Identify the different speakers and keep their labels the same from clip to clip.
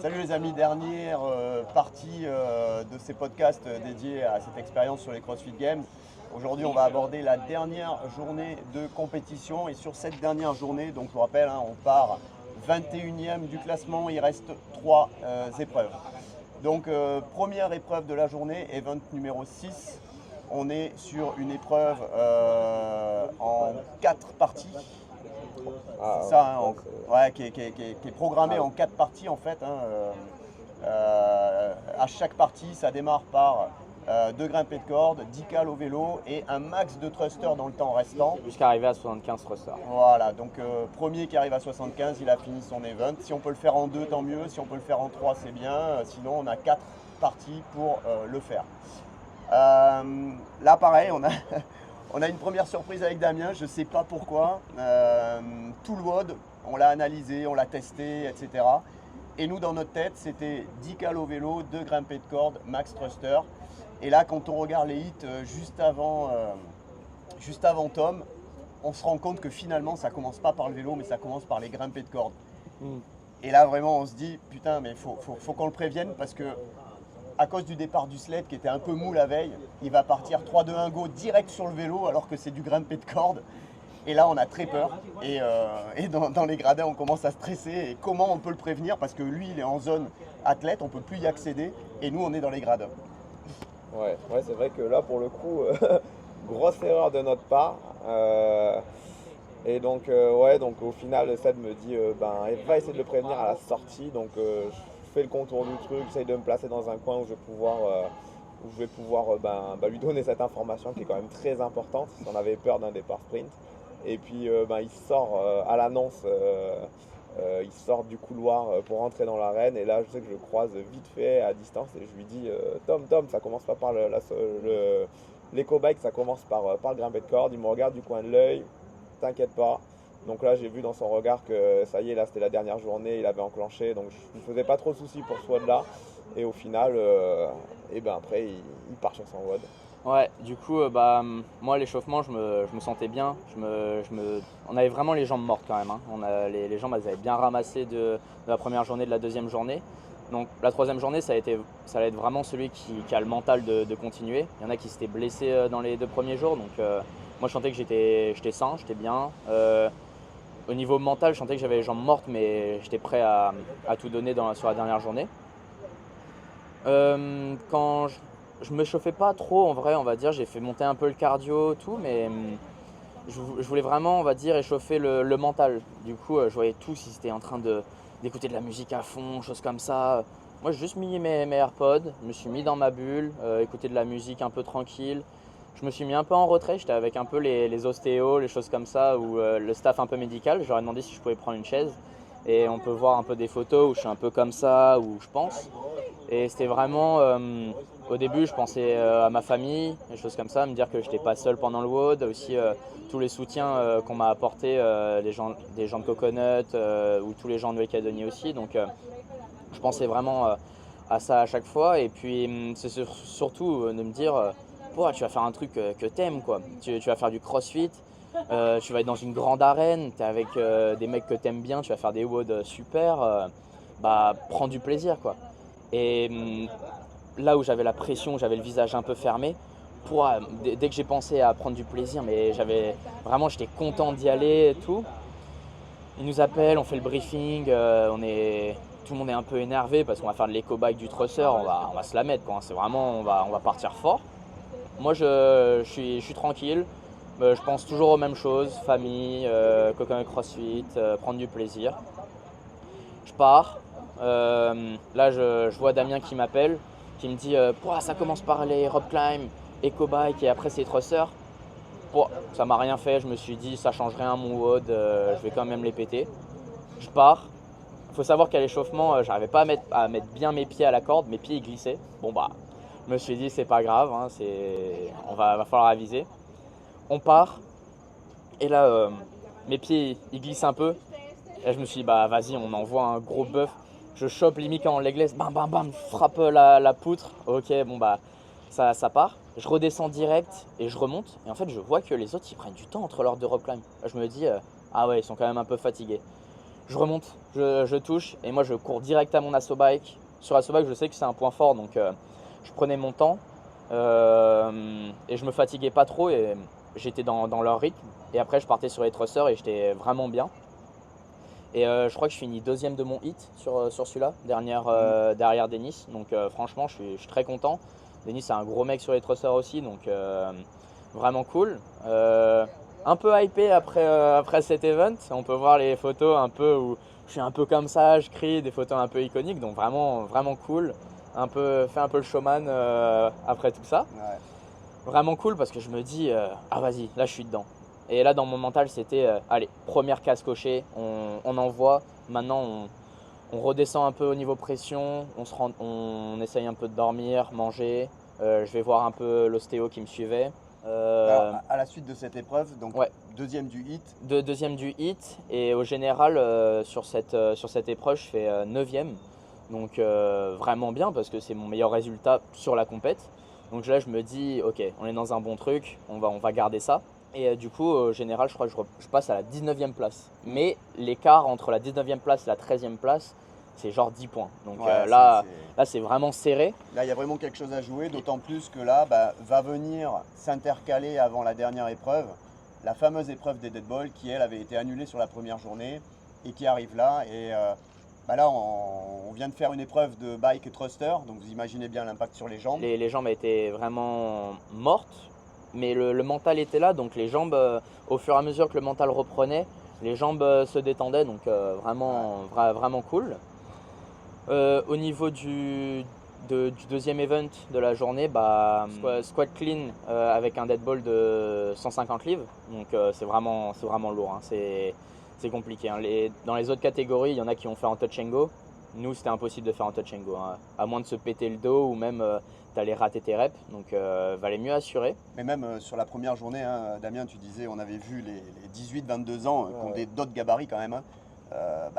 Speaker 1: Salut les amis, dernière partie de ces podcasts dédiés à cette expérience sur les CrossFit Games. Aujourd'hui, on va aborder la dernière journée de compétition et sur cette dernière journée, donc je vous rappelle, on part 21e du classement, il reste 3 épreuves. Donc première épreuve de la journée, event numéro 6. On est sur une épreuve en 4 parties. C'est ça, qui est programmé en 4 parties en fait. À chaque partie, ça démarre par 2 grimpées de corde, 10 cales au vélo et un max de thrusters dans le temps restant.
Speaker 2: Jusqu'à arriver à 75 thrusters.
Speaker 1: Voilà, donc premier qui arrive à 75, il a fini son event. Si on peut le faire en 2, tant mieux. Si on peut le faire en 3, c'est bien. Sinon, on a 4 parties pour le faire. Là, pareil, on a une première surprise avec Damien, je ne sais pas pourquoi. Tout le WOD, on l'a analysé, on l'a testé, etc. Et nous, dans notre tête, c'était 10 cales au vélo, 2 grimpées de corde, max thruster. Et là, quand on regarde les hits juste avant Tom, on se rend compte que finalement, ça commence pas par le vélo, mais ça commence par les grimpées de corde. Et là, vraiment, on se dit, putain, mais faut qu'on le prévienne parce que à cause du départ du sled qui était un peu mou la veille, il va partir 3-2-1 go direct sur le vélo alors que c'est du grimpé de corde. Et là, on a très peur. Et dans les gradins, on commence à stresser. Et comment on peut le prévenir? Parce que lui, il est en zone athlète, on ne peut plus y accéder. Et nous, on est dans les gradins.
Speaker 3: Ouais, c'est vrai que là, pour le coup, grosse erreur de notre part. Et donc, donc au final, Seth me dit, va essayer de le prévenir à la sortie. Donc, je fais le contour du truc, j'essaye de me placer dans un coin où je vais pouvoir lui donner cette information qui est quand même très importante, si on avait peur d'un départ sprint. Et puis il sort à l'annonce, il sort du couloir pour rentrer dans l'arène. Et là, je sais que je le croise vite fait à distance et je lui dis Tom, ça commence pas par l'éco-bike, ça commence par le grimpé de corde. Il me regarde du coin de l'œil, t'inquiète pas. Donc là, j'ai vu dans son regard que ça y est, là c'était la dernière journée, il avait enclenché. Donc je ne me faisais pas trop de soucis pour ce WOD là. Et au final, après, il part sur son WOD.
Speaker 2: Ouais, du coup, moi, l'échauffement, je me sentais bien. On avait vraiment les jambes mortes quand même. Les jambes, elles avaient bien ramassé de la première journée, de la deuxième journée. Donc la troisième journée, ça allait être vraiment celui qui a le mental de continuer. Il y en a qui s'étaient blessés dans les 2 premiers jours. Donc moi, je sentais que j'étais sain, j'étais bien. Au niveau mental, je sentais que j'avais les jambes mortes, mais j'étais prêt à tout donner sur la dernière journée. Quand je me chauffais pas trop en vrai, on va dire, j'ai fait monter un peu le cardio, tout, mais je voulais vraiment, on va dire, échauffer le mental. Du coup, je voyais tous, ils étaient en train d'écouter de la musique à fond, choses comme ça. Moi, j'ai juste mis mes AirPods, je me suis mis dans ma bulle, écouter de la musique un peu tranquille. Je me suis mis un peu en retrait, j'étais avec un peu les ostéos, les choses comme ça, ou le staff un peu médical. Je leur ai demandé si je pouvais prendre une chaise. Et on peut voir un peu des photos où je suis un peu comme ça, où je pense. Et c'était vraiment, au début, je pensais à ma famille, des choses comme ça, me dire que je n'étais pas seul pendant le WOD, aussi tous les soutiens qu'on m'a apportés, des gens de Coconut ou tous les gens de Wake aussi. Donc je pensais vraiment à ça à chaque fois. Et puis c'est surtout de me dire, tu vas faire un truc que t'aimes, quoi. Tu vas faire du CrossFit. Tu vas être dans une grande arène, tu es avec des mecs que tu aimes bien, tu vas faire des WOD super, prends du plaisir, quoi. Et là où j'avais la pression, j'avais le visage un peu fermé, dès que j'ai pensé à prendre du plaisir, mais j'étais content d'y aller et tout. Ils nous appellent, on fait le briefing, tout le monde est un peu énervé parce qu'on va faire de l'éco-bike, du thruster, on va se la mettre, quoi. C'est vraiment, on va partir fort. Moi, je suis tranquille. Je pense toujours aux mêmes choses, famille, Coconut CrossFit, prendre du plaisir. Je pars. Là, je vois Damien qui m'appelle, qui me dit ça commence par les rope climb, eco-bike et après c'est thruster. Ça m'a rien fait, je me suis dit ça change rien à mon WOD, je vais quand même les péter. Je pars. Il faut savoir qu'à l'échauffement, j'arrivais pas à mettre bien mes pieds à la corde, mes pieds ils glissaient. Je me suis dit c'est pas grave, va falloir aviser. On part, et là, mes pieds ils glissent un peu. Et là, je me suis dit, vas-y, on envoie un gros bœuf. Je chope limite en legless, bam, bam, bam, frappe la poutre. Ok, ça part. Je redescends direct et je remonte. Et en fait, je vois que les autres, ils prennent du temps entre leurs 2 rope climb. Là, je me dis, ah ouais, ils sont quand même un peu fatigués. je remonte, je touche et moi je cours direct à mon assaut bike. Sur assaut bike, je sais que c'est un point fort, donc je prenais mon temps et je me fatiguais pas trop et j'étais dans leur rythme. Et après, je partais sur les thrusters et j'étais vraiment bien. Et je crois que je finis deuxième de mon hit sur celui-là, derrière Denis. Donc franchement, je suis très content. Denis, c'est un gros mec sur les thrusters aussi, donc vraiment cool. Un peu hypé après cet event. On peut voir les photos un peu où je suis un peu comme ça, je crie, des photos un peu iconiques, donc vraiment, vraiment cool. Fait un peu le showman après tout ça.
Speaker 1: Ouais.
Speaker 2: Vraiment cool parce que je me dis, ah vas-y, là je suis dedans. Et là dans mon mental c'était, allez, première case cochée, on envoie. Maintenant on redescend un peu au niveau pression, on essaye un peu de dormir, manger. Je vais voir un peu l'ostéo qui me suivait.
Speaker 1: Alors, à la suite de cette épreuve, donc
Speaker 2: Ouais.
Speaker 1: deuxième du hit.
Speaker 2: Deuxième du hit et au général sur cette épreuve je fais 9e. Donc vraiment bien parce que c'est mon meilleur résultat sur la compète. Donc là je me dis ok, on est dans un bon truc, on va garder ça. Et du coup au général je crois que je passe à la 19e place. Mais l'écart entre la 19e place et la 13e place c'est genre 10 points. Donc
Speaker 1: Ouais,
Speaker 2: là c'est vraiment serré.
Speaker 1: Là, il y a vraiment quelque chose à jouer, d'autant plus que là, va venir s'intercaler avant la dernière épreuve, la fameuse épreuve des dead balls qui, elle, avait été annulée sur la première journée et qui arrive là. Et là, on vient de faire une épreuve de bike thruster, donc vous imaginez bien l'impact sur les jambes.
Speaker 2: Les jambes étaient vraiment mortes, mais le mental était là. Donc les jambes, au fur et à mesure que le mental reprenait, les jambes se détendaient. Donc vraiment cool. Au niveau du deuxième event de la journée, squat clean avec un dead ball de 150 livres. Donc c'est vraiment lourd, hein. C'est compliqué, hein. Dans les autres catégories, il y en a qui ont fait en touch and go. Nous, c'était impossible de faire en touch and go, hein. À moins de se péter le dos ou même d'aller rater tes reps. Donc valait mieux assurer.
Speaker 1: Mais même sur la première journée, hein, Damien, tu disais, on avait vu les 18-22 ans qui ont d'autres gabarits quand même. Hein.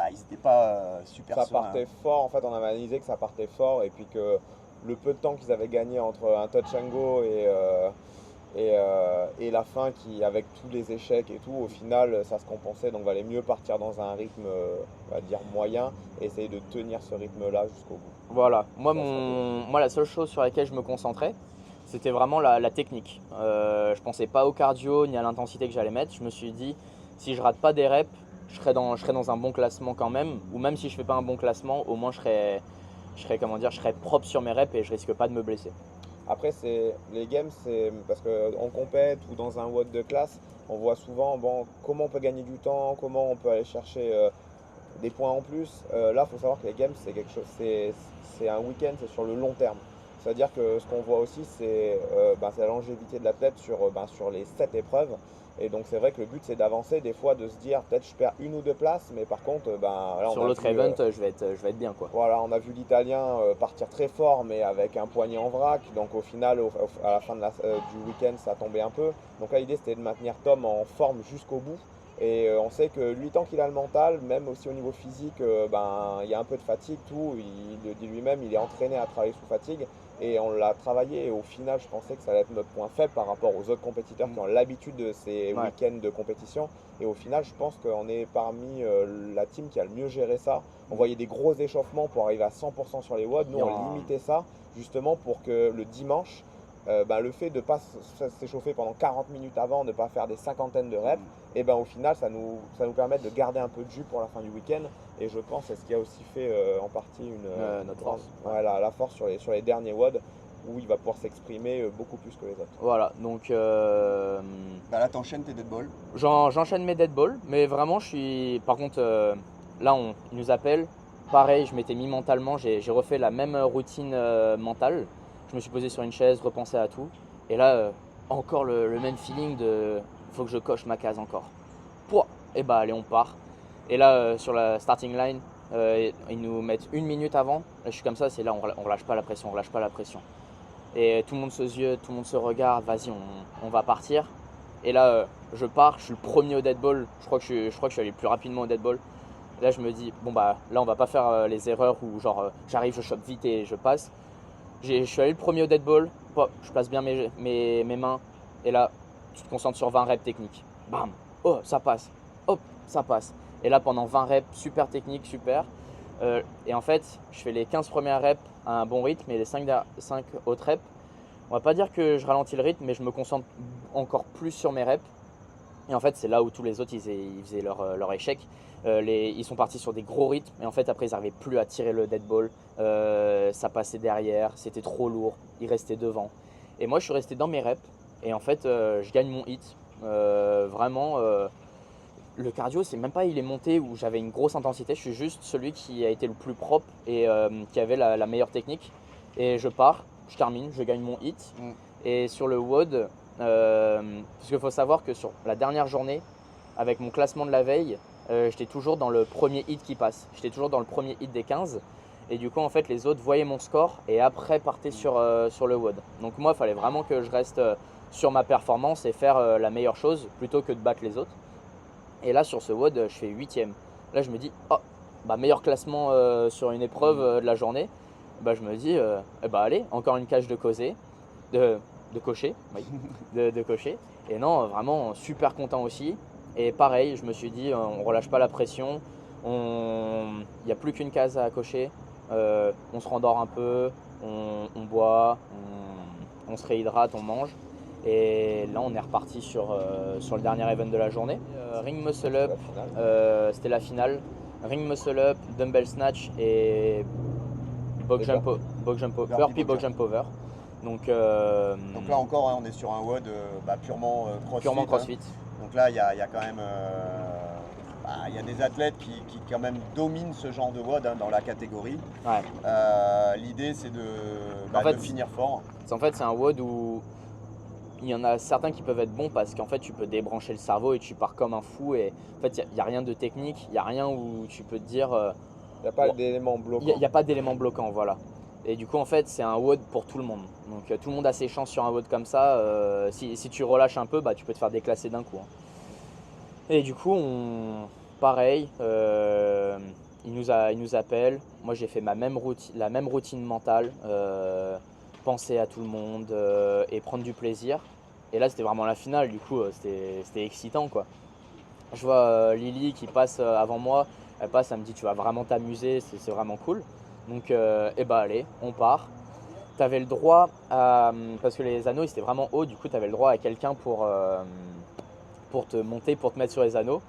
Speaker 1: Ils n'étaient pas super
Speaker 3: Ça
Speaker 1: sereins.
Speaker 3: partait fort, en fait on avait analysé que ça partait fort et puis que le peu de temps qu'ils avaient gagné entre un touch and go et la fin qui, avec tous les échecs et tout, au final ça se compensait, donc valait mieux partir dans un rythme on va dire moyen et essayer de tenir ce rythme là jusqu'au bout.
Speaker 2: Voilà, moi la seule chose sur laquelle je me concentrais, c'était vraiment la technique. Je pensais pas au cardio ni à l'intensité que j'allais mettre. Je me suis dit, si je rate pas des reps, je serai dans un bon classement quand même. Ou même si je fais pas un bon classement, au moins je serai propre sur mes reps et je risque pas de me blesser.
Speaker 3: Après, les games, c'est parce qu'en compète ou dans un WOD de classe, on voit souvent comment on peut gagner du temps, comment on peut aller chercher des points en plus. Là, il faut savoir que les games, c'est quelque chose, c'est un week-end, c'est sur le long terme. C'est-à-dire que ce qu'on voit aussi, c'est la longévité de l'athlète sur les 7 épreuves. Et donc c'est vrai que le but c'est d'avancer, des fois de se dire peut-être je perds une ou deux places, mais par contre là,
Speaker 2: sur l'autre event je vais être bien quoi.
Speaker 3: Voilà, on a vu l'Italien partir très fort mais avec un poignet en vrac, donc au final à la fin du week-end ça tombait un peu. Donc là l'idée c'était de maintenir Tom en forme jusqu'au bout. Et on sait que lui, tant qu'il a le mental, même aussi au niveau physique, il y a un peu de fatigue, tout. Il le dit lui-même, il est entraîné à travailler sous fatigue. Et on l'a travaillé. Et au final, je pensais que ça allait être notre point faible par rapport aux autres compétiteurs qui ont l'habitude de ces week-ends de compétition. Et au final, je pense qu'on est parmi la team qui a le mieux géré ça. On voyait des gros échauffements pour arriver à 100% sur les WOD. Nous, on limitait ça justement pour que le dimanche, le fait de ne pas s'échauffer pendant 40 minutes avant, de ne pas faire des cinquantaines de reps, et au final ça nous permet de garder un peu de jus pour la fin du week-end. Et je pense que c'est ce qui a aussi fait en partie
Speaker 2: notre force.
Speaker 3: La force sur les derniers WOD où il va pouvoir s'exprimer beaucoup plus que les autres.
Speaker 2: Voilà, donc
Speaker 1: là t'enchaînes tes dead balls.
Speaker 2: J'enchaîne mes dead balls, mais vraiment par contre là il nous appelle. Pareil, je m'étais mis mentalement, j'ai refait la même routine mentale. Je me suis posé sur une chaise, repensé à tout. Et là, encore le même feeling de faut que je coche ma case encore. Pouah, et allez, on part. Et là, sur la starting line, ils nous mettent 1 minute avant. Là, je suis comme ça, c'est là, on relâche pas la pression, on relâche pas la pression. Et tout le monde se yeux, tout le monde se regarde, vas-y, on va partir. Et là, je pars, je suis le premier au dead ball. Je crois que je suis allé plus rapidement au dead ball. Et là, je me dis, là, on va pas faire les erreurs où j'arrive, je chope vite et je passe. Je suis allé le premier au dead ball, je place bien mes mains et là tu te concentres sur 20 reps techniques. Bam, oh ça passe, hop ça passe. Et là, pendant 20 reps, super technique, super. Et en fait, je fais les 15 premières reps à un bon rythme et les 5 autres reps, on va pas dire que je ralentis le rythme, mais je me concentre encore plus sur mes reps. Et en fait, c'est là où tous les autres, ils faisaient leur échec. Ils sont partis sur des gros rythmes et en fait, après, ils n'arrivaient plus à tirer le dead ball. Ça passait derrière, c'était trop lourd, ils restaient devant. Et moi, je suis resté dans mes reps et en fait, je gagne mon hit. Vraiment, le cardio, c'est même pas il est monté où j'avais une grosse intensité. Je suis juste celui qui a été le plus propre et qui avait la meilleure technique. Et je pars, je termine, je gagne mon hit. Et sur le WOD, parce qu'il faut savoir que sur la dernière journée, avec mon classement de la veille, j'étais toujours dans le premier hit qui passe. J'étais toujours dans le premier hit des 15. Et du coup, en fait, les autres voyaient mon score et après partaient sur le WOD. Donc moi, il fallait vraiment que je reste sur ma performance et faire la meilleure chose plutôt que de battre les autres. Et là, sur ce WOD, je fais 8ème. Là, je me dis, oh, bah, meilleur classement sur une épreuve de la journée. Bah, je me dis, allez, encore une cage de cocher. Oui, de cocher. Et non, vraiment super content aussi. Et pareil, je me suis dit, on relâche pas la pression. Il n'y a plus qu'une case à cocher. On se rendort un peu, on boit, on se réhydrate, on mange. Et là, on est reparti sur le dernier event de la journée. Ring Muscle Up, c'était la finale. Ring Muscle Up, Dumbbell Snatch et Burpee Box Jump Over. Donc
Speaker 1: là encore, hein, on est sur un WOD purement CrossFit.
Speaker 2: Purement CrossFit.
Speaker 1: Donc là, il y a quand même il y a des athlètes qui quand même dominent ce genre de WOD dans la catégorie.
Speaker 2: Ouais.
Speaker 1: L'idée, c'est
Speaker 2: de
Speaker 1: finir fort.
Speaker 2: En fait, c'est un WOD où il y en a certains qui peuvent être bons parce qu'en fait, tu peux débrancher le cerveau et tu pars comme un fou. Et en fait, il n'y a rien de technique, il n'y a rien où tu peux te dire…
Speaker 3: il n'y a pas d'élément bloquant.
Speaker 2: Il n'y a pas d'élément bloquant, voilà. Et du coup, en fait, c'est un WOD pour tout le monde. Donc, tout le monde a ses chances sur un WOD comme ça. Si tu relâches un peu, tu peux te faire déclasser d'un coup. Hein. Et du coup, pareil, il nous appelle. Moi, j'ai fait la même routine mentale. Penser à tout le monde et prendre du plaisir. Et là, c'était vraiment la finale. Du coup, c'était excitant, quoi. Je vois Lily qui passe avant moi. Elle passe, elle me dit, tu vas vraiment t'amuser, c'est vraiment cool. Donc, allez, on part. Tu avais le droit parce que les anneaux, ils étaient vraiment hauts. Du coup, tu avais le droit à quelqu'un pour te monter, pour te mettre sur les anneaux.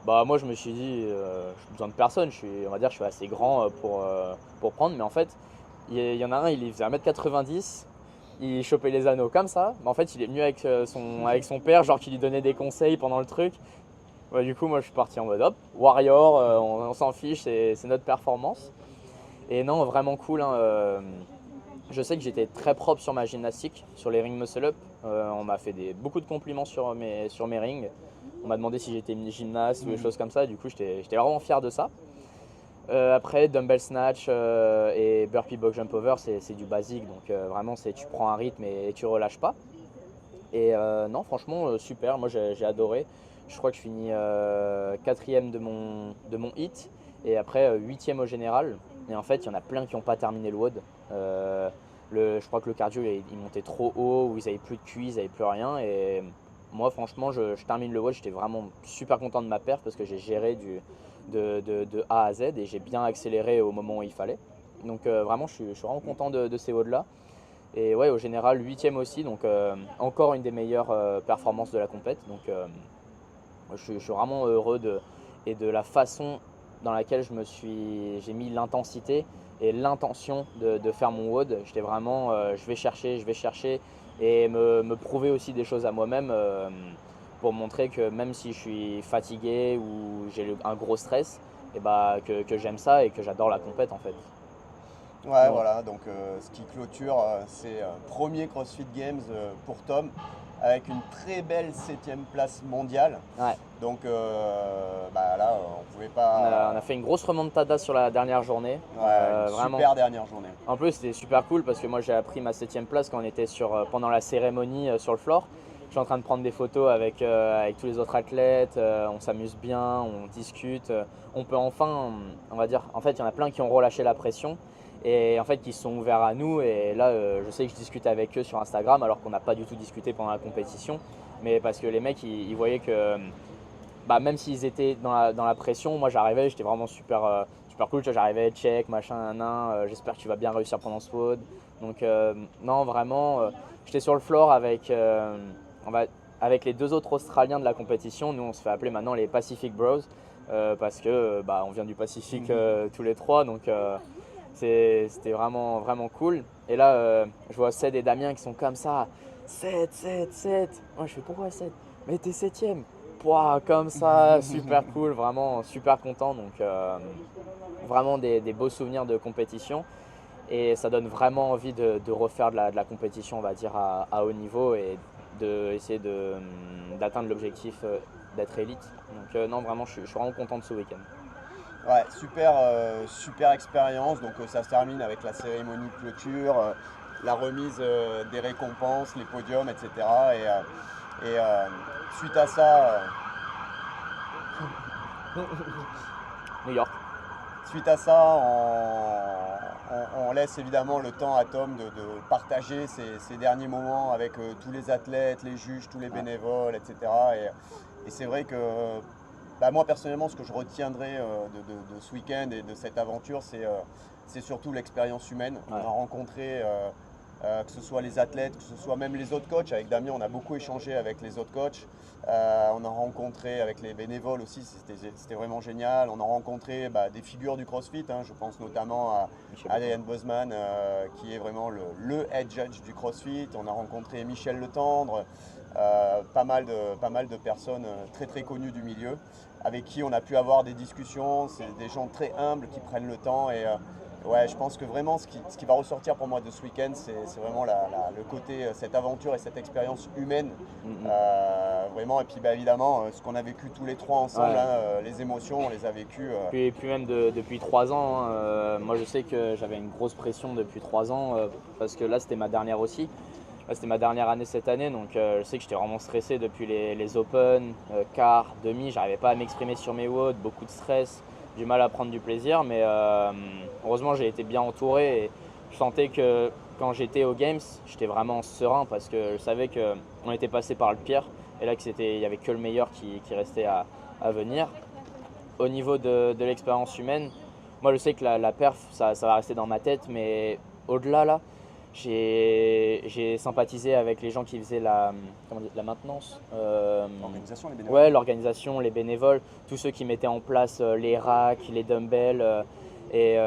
Speaker 2: Moi, je me suis dit, j'ai besoin de personne. On va dire, je suis assez grand pour prendre. Mais en fait, il y en a un, il faisait 1m90. Il chopait les anneaux comme ça. En fait, il est venu avec son père, genre qui lui donnait des conseils pendant le truc. Du coup, moi, je suis parti en mode hop, Warrior, on s'en fiche, c'est notre performance. Et non, vraiment cool. Hein, je sais que j'étais très propre sur ma gymnastique, sur les rings muscle up. On m'a fait beaucoup de compliments sur mes rings. On m'a demandé si j'étais une gymnaste ou des choses comme ça. Du coup, j'étais vraiment fier de ça. Après, dumbbell snatch et burpee box jump over, c'est du basique. Donc vraiment, tu prends un rythme et tu relâches pas. Et non, franchement, super. Moi, j'ai adoré. Je crois que je finis 4ème de mon hit. Et après, 8ème au général. Et en fait, il y en a plein qui n'ont pas terminé le WOD. Je crois que le cardio, il montait trop haut, où ils n'avaient plus de QI, ils n'avaient plus rien. Et moi, franchement, je termine le WOD. J'étais vraiment super content de ma perf parce que j'ai géré de A à Z et j'ai bien accéléré au moment où il fallait. Donc vraiment, je suis vraiment content de ces WOD-là. Et ouais, au général, 8ème aussi. Donc encore une des meilleures performances de la compète. Donc je suis vraiment heureux de la façon dans laquelle j'ai mis l'intensité et l'intention de faire mon WOD. J'étais vraiment, je vais chercher et me prouver aussi des choses à moi-même pour montrer que même si je suis fatigué ou j'ai un gros stress, que j'aime ça et que j'adore la compète en fait.
Speaker 1: Ouais, voilà, donc ce qui clôture ces premiers CrossFit Games pour Tom, avec une très belle 7ème place mondiale.
Speaker 2: Ouais.
Speaker 1: Donc là, on pouvait pas…
Speaker 2: On a fait une grosse remontada sur la dernière journée.
Speaker 1: Ouais,
Speaker 2: vraiment.
Speaker 1: Super dernière journée.
Speaker 2: En plus, c'était super cool parce que moi, j'ai appris ma 7ème place quand on était pendant la cérémonie sur le floor. Je suis en train de prendre des photos avec tous les autres athlètes, on s'amuse bien, on discute. On peut enfin, on va dire, en fait, il y en a plein qui ont relâché la pression. Et en fait, qui se sont ouverts à nous. Et là, je sais que je discute avec eux sur Instagram alors qu'on n'a pas du tout discuté pendant la compétition. Mais parce que les mecs, ils voyaient que même s'ils étaient dans la pression, moi j'arrivais, j'étais vraiment super cool. Tu vois, j'arrivais, check, machin, j'espère que tu vas bien réussir pendant ce WOD. Donc non, vraiment, j'étais sur le floor avec les 2 autres Australiens de la compétition. Nous, on se fait appeler maintenant les Pacific Bros parce que on vient du Pacifique tous les 3. Donc c'était vraiment, vraiment cool. Et là, je vois Ced et Damien qui sont comme ça. 7, 7, 7. Moi, je fais pourquoi 7? Mais t'es 7ème. Pouah, comme ça, super cool, vraiment super content. Donc vraiment des beaux souvenirs de compétition. Et ça donne vraiment envie de refaire de la compétition, on va dire, à haut niveau et d'essayer d'atteindre l'objectif d'être élite. Donc non, vraiment, je suis vraiment content de ce week-end.
Speaker 1: Ouais, super expérience. Donc ça se termine avec la cérémonie de clôture, la remise des récompenses, les podiums, etc. Et suite à ça,
Speaker 2: New York.
Speaker 1: suite à ça, on laisse évidemment le temps à Tom de partager ses derniers moments avec tous les athlètes, les juges, tous les bénévoles, etc. Et c'est vrai que moi personnellement, ce que je retiendrai de ce week-end et de cette aventure, c'est surtout l'expérience humaine. On a rencontré, que ce soit les athlètes, que ce soit même les autres coachs. Avec Damien, on a beaucoup échangé avec les autres coachs. On a rencontré avec les bénévoles aussi, c'était vraiment génial. On a rencontré des figures du CrossFit, je pense notamment à Alain Bosman, qui est vraiment le head judge du CrossFit. On a rencontré Michel Letendre, pas mal de personnes très très connues du milieu, avec qui on a pu avoir des discussions. C'est des gens très humbles qui prennent le temps et ouais, je pense que vraiment ce qui va ressortir pour moi de ce week-end, c'est vraiment le côté, cette aventure et cette expérience humaine. Vraiment, et puis évidemment, ce qu'on a vécu tous les 3 ensemble, les émotions, on les a vécues.
Speaker 2: Et puis même depuis 3 ans, moi je sais que j'avais une grosse pression depuis 3 ans parce que là c'était ma dernière aussi. Là c'était ma dernière année cette année, donc je sais que j'étais vraiment stressé depuis les Open, quart, demi, j'arrivais pas à m'exprimer sur mes WOD, beaucoup de stress, du mal à prendre du plaisir, mais heureusement j'ai été bien entouré et je sentais que quand j'étais aux Games, j'étais vraiment serein parce que je savais qu'on était passé par le pire et là il n'y avait que le meilleur qui restait à venir. Au niveau de l'expérience humaine, moi je sais que la perf ça va rester dans ma tête, mais au-delà là, j'ai sympathisé avec les gens qui faisaient la maintenance.
Speaker 1: L'organisation, les bénévoles.
Speaker 2: Ouais, l'organisation, les bénévoles, tous ceux qui mettaient en place les racks, les dumbbells. Et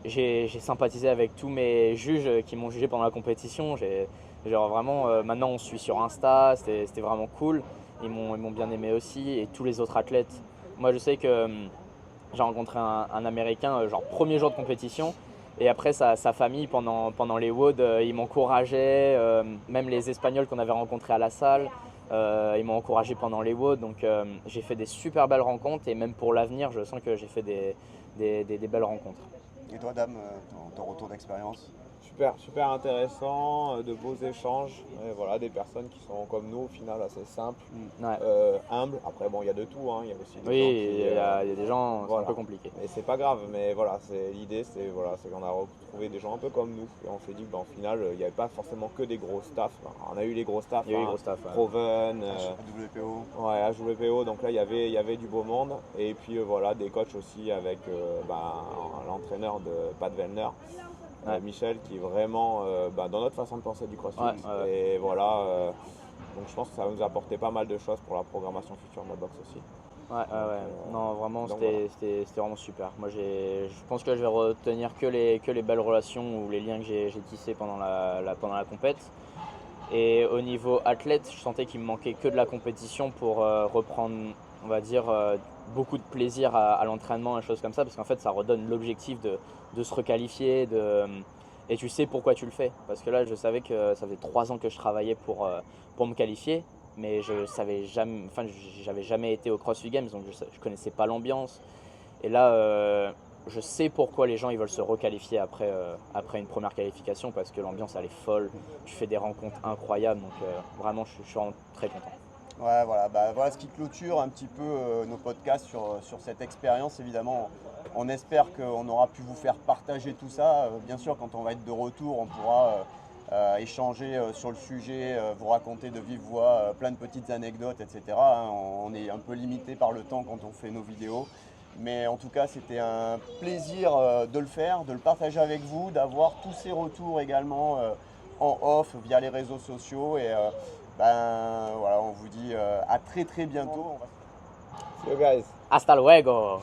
Speaker 2: j'ai sympathisé avec tous mes juges qui m'ont jugé pendant la compétition. Genre vraiment, maintenant on suit sur Insta, c'était vraiment cool. Ils m'ont bien aimé aussi. Et tous les autres athlètes. Moi je sais que j'ai rencontré un Américain, genre premier jour de compétition. Et après sa famille pendant les WOD, ils m'encourageaient, même les Espagnols qu'on avait rencontrés à la salle, ils m'ont encouragé pendant les WOD. Donc j'ai fait des super belles rencontres et même pour l'avenir, je sens que j'ai fait des belles rencontres.
Speaker 1: Et toi, Dame, ton retour d'expérience?
Speaker 3: Super intéressant, de beaux échanges, et voilà, des personnes qui sont comme nous au final assez simples, humbles. Après bon, il y a de tout, il y a aussi des gens qui,
Speaker 2: il y a des gens,
Speaker 3: voilà.
Speaker 2: c'est un peu compliqué.
Speaker 3: Et c'est pas grave, mais voilà, l'idée c'est qu'on a retrouvé des gens un peu comme nous et on s'est dit qu'au final il n'y avait pas forcément que des gros staffs. On a eu les gros staffs, Proven,
Speaker 1: HWPO.
Speaker 3: Ouais, HWPO, donc là il y avait du beau monde et puis voilà, des coachs aussi avec l'entraîneur de Pat Vellner. Michel qui est vraiment dans notre façon de penser du CrossFit. Et voilà, donc je pense que ça va nous apporter pas mal de choses pour la programmation future de la boxe aussi.
Speaker 2: Non, vraiment, c'était vraiment super. Moi, je pense que je vais retenir que les belles relations ou les liens que j'ai tissés pendant la compète. Et au niveau athlète, je sentais qu'il me manquait que de la compétition pour reprendre, on va dire, beaucoup de plaisir à l'entraînement et choses comme ça, parce qu'en fait, ça redonne l'objectif de se requalifier, et tu sais pourquoi tu le fais. Parce que là, je savais que ça faisait 3 ans que je travaillais pour me qualifier, mais j'avais jamais été au CrossFit Games, donc je connaissais pas l'ambiance. Et là, je sais pourquoi les gens ils veulent se requalifier après une première qualification, parce que l'ambiance elle est folle, tu fais des rencontres incroyables, donc vraiment je suis vraiment très content.
Speaker 1: Ouais, voilà ce qui clôture un petit peu nos podcasts sur cette expérience. Évidemment, on espère qu'on aura pu vous faire partager tout ça. Bien sûr, quand on va être de retour, on pourra échanger sur le sujet, vous raconter de vive voix plein de petites anecdotes, etc. Hein. On est un peu limité par le temps quand on fait nos vidéos. Mais en tout cas, c'était un plaisir de le faire, de le partager avec vous, d'avoir tous ces retours également en off via les réseaux sociaux. Et voilà, on vous dit à très très bientôt.
Speaker 3: See you guys.
Speaker 2: Hasta luego.